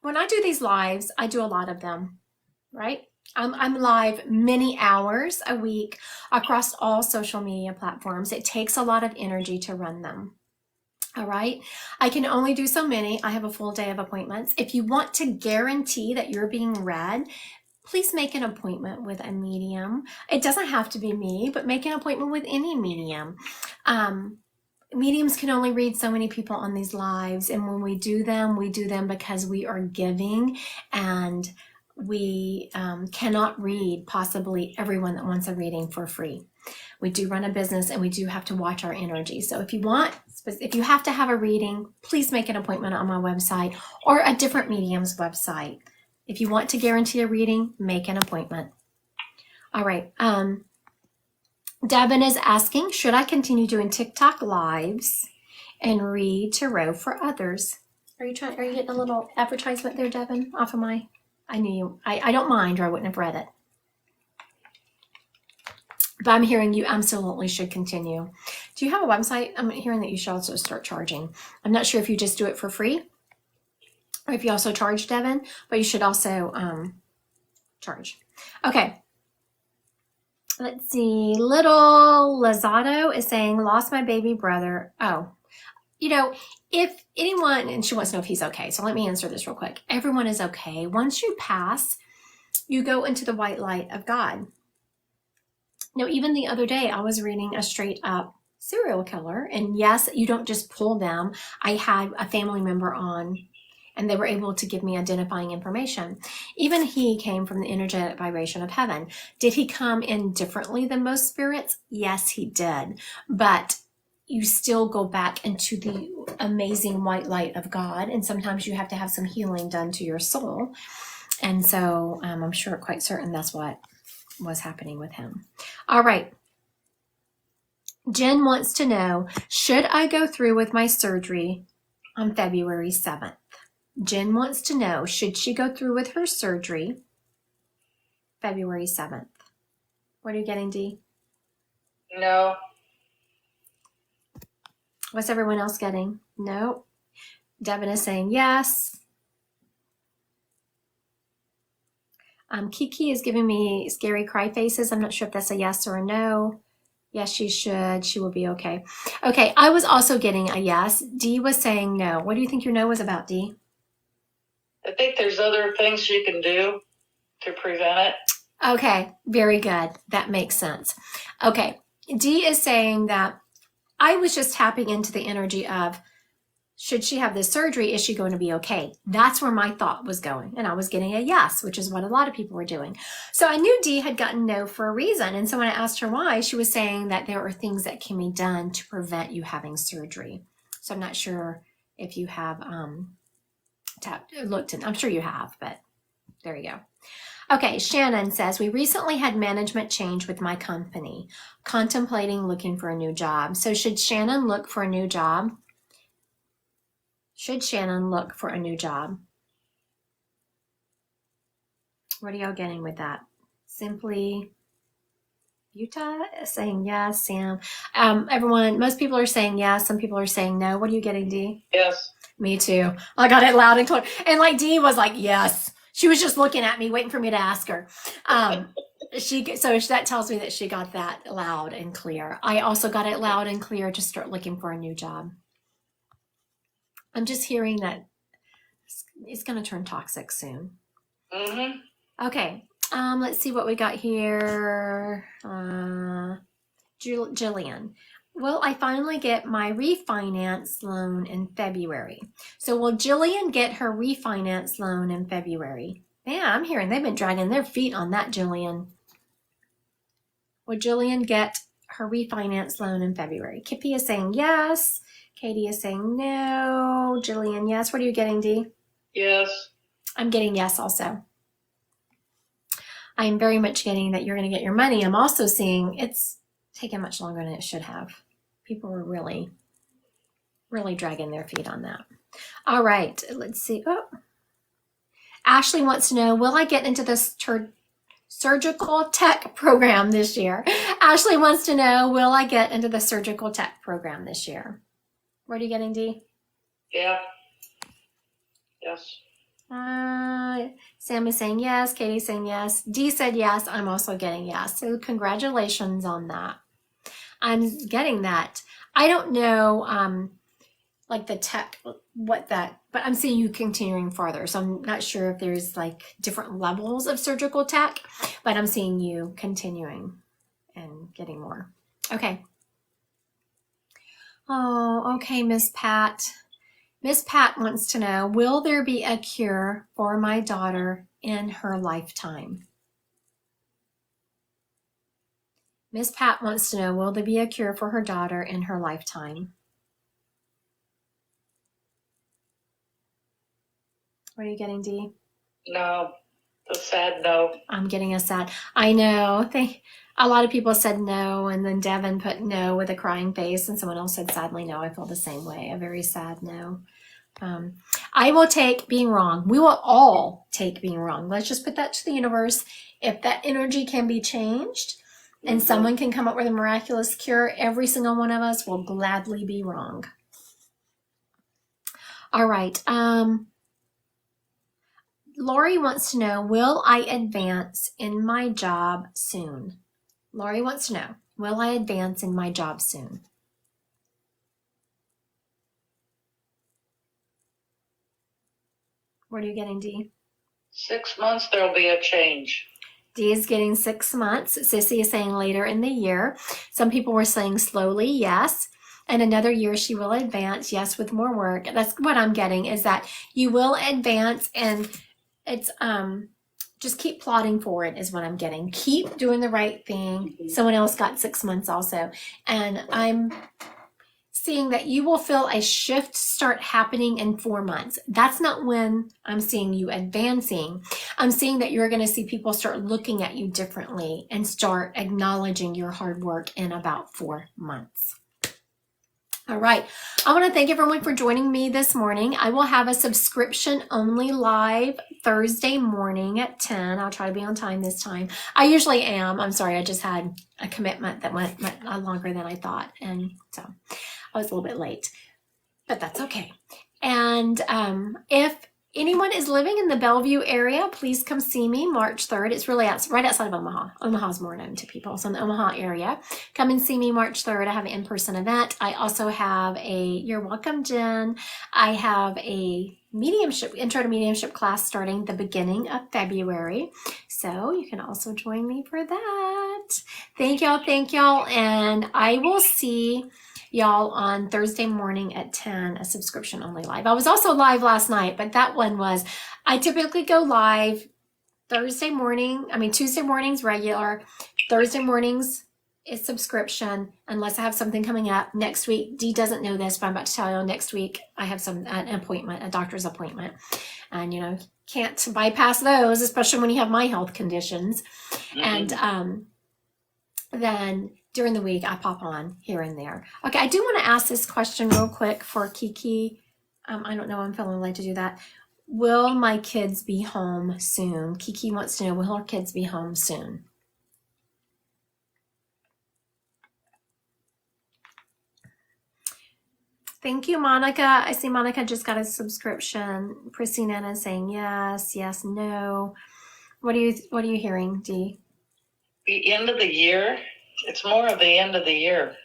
Speaker 1: when I do these lives, I do a lot of them, right? I'm live many hours a week across all social media platforms. It takes a lot of energy to run them. All right. I can only do so many. I have a full day of appointments. If you want to guarantee that you're being read, please make an appointment with a medium. It doesn't have to be me, but make an appointment with any medium. Mediums can only read so many people on these lives. And when we do them because we are giving, and we cannot read possibly everyone that wants a reading for free. We do run a business and we do have to watch our energy. So if you have to have a reading, please make an appointment on my website or a different medium's website. If you want to guarantee a reading, make an appointment. All right. Devon is asking, should I continue doing TikTok lives and read tarot for others? Are you getting a little advertisement there, Devon, off of I knew you. I don't mind, or I wouldn't have read it. But I'm hearing you absolutely should continue. Do you have a website? I'm hearing that you should also start charging. I'm not sure if you just do it for free or if you also charge, Devon, but you should also charge. Okay. Let's see. Little Lazado is saying, lost my baby brother. Oh, if anyone, and she wants to know if he's okay. So let me answer this real quick. Everyone is okay. Once you pass, you go into the white light of God. Now, even the other day, I was reading a straight up serial killer. And yes, you don't just pull them. I had a family member on and they were able to give me identifying information. Even he came from the energetic vibration of heaven. Did he come in differently than most spirits? Yes, he did. But you still go back into the amazing white light of God. And sometimes you have to have some healing done to your soul. And so I'm sure, quite certain that's what was happening with him. All right. Jen wants to know, should I go through with my surgery on February 7th? Jen wants to know, should she go through with her surgery February 7th? What are you getting, Dee?
Speaker 2: No.
Speaker 1: What's everyone else getting? No. Devon is saying yes. Kiki is giving me scary cry faces. I'm not sure if that's a yes or a no. Yes, she should. She will be okay. Okay, I was also getting a yes. Dee was saying no. What do you think your no was about, Dee?
Speaker 2: I think there's other things you can do to prevent it.
Speaker 1: Okay, very good. That makes sense. Okay, Dee is saying that I was just tapping into the energy of, should she have this surgery? Is she going to be okay? That's where my thought was going. And I was getting a yes, which is what a lot of people were doing. So I knew Dee had gotten no for a reason. And so when I asked her why, she was saying that there are things that can be done to prevent you having surgery. So I'm not sure if you have looked in. I'm sure you have, but there you go. Okay, Shannon says, we recently had management change with my company, contemplating looking for a new job. So should Shannon look for a new job? Should Shannon look for a new job? What are y'all getting with that? Simply Utah saying yes, Sam. Everyone, most people are saying yes. Some people are saying no. What are you getting, Dee?
Speaker 2: Yes.
Speaker 1: Me too. I got it loud and clear. And like Dee was like, yes. She was just looking at me, waiting for me to ask her. So that tells me that she got that loud and clear. I also got it loud and clear to start looking for a new job. I'm just hearing that it's going to turn toxic soon.
Speaker 2: Mm-hmm.
Speaker 1: Okay. Let's see what we got here. Jillian. Will I finally get my refinance loan in February? So will Jillian get her refinance loan in February? Yeah, I'm hearing they've been dragging their feet on that, Jillian. Will Jillian get her refinance loan in February? Kippy is saying yes. Katie is saying no. Jillian, yes. What are you getting, Dee?
Speaker 2: Yes.
Speaker 1: I'm getting yes also. I'm very much getting that you're going to get your money. I'm also seeing it's taken much longer than it should have. People were really, really dragging their feet on that. All right, let's see. Oh, Ashley wants to know, will I get into this surgical tech program this year? Ashley wants to know, will I get into the surgical tech program this year? What are you getting, Dee?
Speaker 2: Yeah. Yes.
Speaker 1: Sam is saying yes. Katie's saying yes. Dee said yes. I'm also getting yes. So congratulations on that. I'm getting that. I don't know, like the tech, but I'm seeing you continuing farther. So I'm not sure if there's like different levels of surgical tech, but I'm seeing you continuing and getting more. Okay. Oh, okay, Miss Pat. Miss Pat wants to know, will there be a cure for my daughter in her lifetime? Miss Pat wants to know, will there be a cure for her daughter in her lifetime? What are you getting, Dee?
Speaker 2: No. A sad no.
Speaker 1: I'm getting a sad. I know. A lot of people said no, and then Devon put no with a crying face, and someone else said sadly no. I feel the same way. A very sad no. I will take being wrong. We will all take being wrong. Let's just put that to the universe. If that energy can be changed, and someone can come up with a miraculous cure, every single one of us will gladly be wrong. All right. Lori wants to know, will I advance in my job soon? Lori wants to know, will I advance in my job soon? What are you getting, Dee?
Speaker 2: 6 months, there'll be a change.
Speaker 1: Dee is getting 6 months. Sissy is saying later in the year. Some people were saying slowly, yes. And another year she will advance, yes, with more work. That's what I'm getting, is that you will advance, and it's just keep plodding forward is what I'm getting. Keep doing the right thing. Someone else got 6 months also. And I'm seeing that you will feel a shift start happening in 4 months. That's not when I'm seeing you advancing. I'm seeing that you're going to see people start looking at you differently and start acknowledging your hard work in about 4 months. All right. I want to thank everyone for joining me this morning. I will have a subscription only live Thursday morning at 10. I'll try to be on time this time. I usually am. I'm sorry. I just had a commitment that went longer than I thought. And so I was a little bit late, but that's okay. And if anyone is living in the Bellevue area, please come see me March 3rd. It's really right outside of Omaha. Omaha's more known to people. So in the Omaha area, come and see me March 3rd. I have an in-person event. I also have you're welcome, Jen. I have a intro to mediumship class starting the beginning of February. So you can also join me for that. Thank y'all. And I will see y'all on Thursday morning at 10, a subscription only live. I was also live last night, but that one was, I typically go live Tuesday mornings regular, Thursday mornings is subscription, unless I have something coming up next week. Dee doesn't know this, but I'm about to tell you, next week I have an appointment, a doctor's appointment, and can't bypass those, especially when you have my health conditions. And then during the week, I pop on here and there. Okay, I do want to ask this question real quick for Kiki. I don't know, I'm feeling like to do that. Will my kids be home soon? Kiki wants to know, will her kids be home soon? Thank you, Monica. I see Monica just got a subscription. Priscina is saying yes, no. What are you hearing, Dee?
Speaker 2: The end of the year. It's more of the end of the year.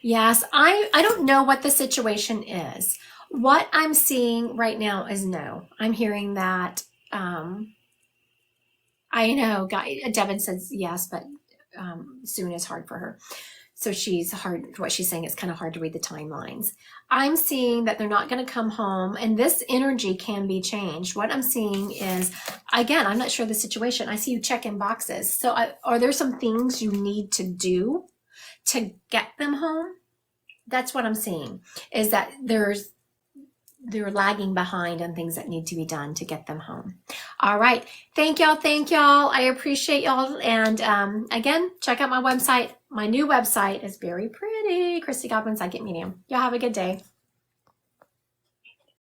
Speaker 2: Yes,
Speaker 1: I don't know what the situation is. What I'm seeing right now is no. I'm hearing that. I know. Devon says yes, but soon is hard for her. So what she's saying is kind of hard to read the timelines. I'm seeing that they're not going to come home, and this energy can be changed. What I'm seeing is, again, I'm not sure the situation. I see you checking boxes. So are there some things you need to do to get them home? That's what I'm seeing, is that they're lagging behind on things that need to be done to get them home. All right. Thank y'all. I appreciate y'all. And again, check out my website. My new website is very pretty. Christy Godwin Psychic Medium. Y'all have a good day.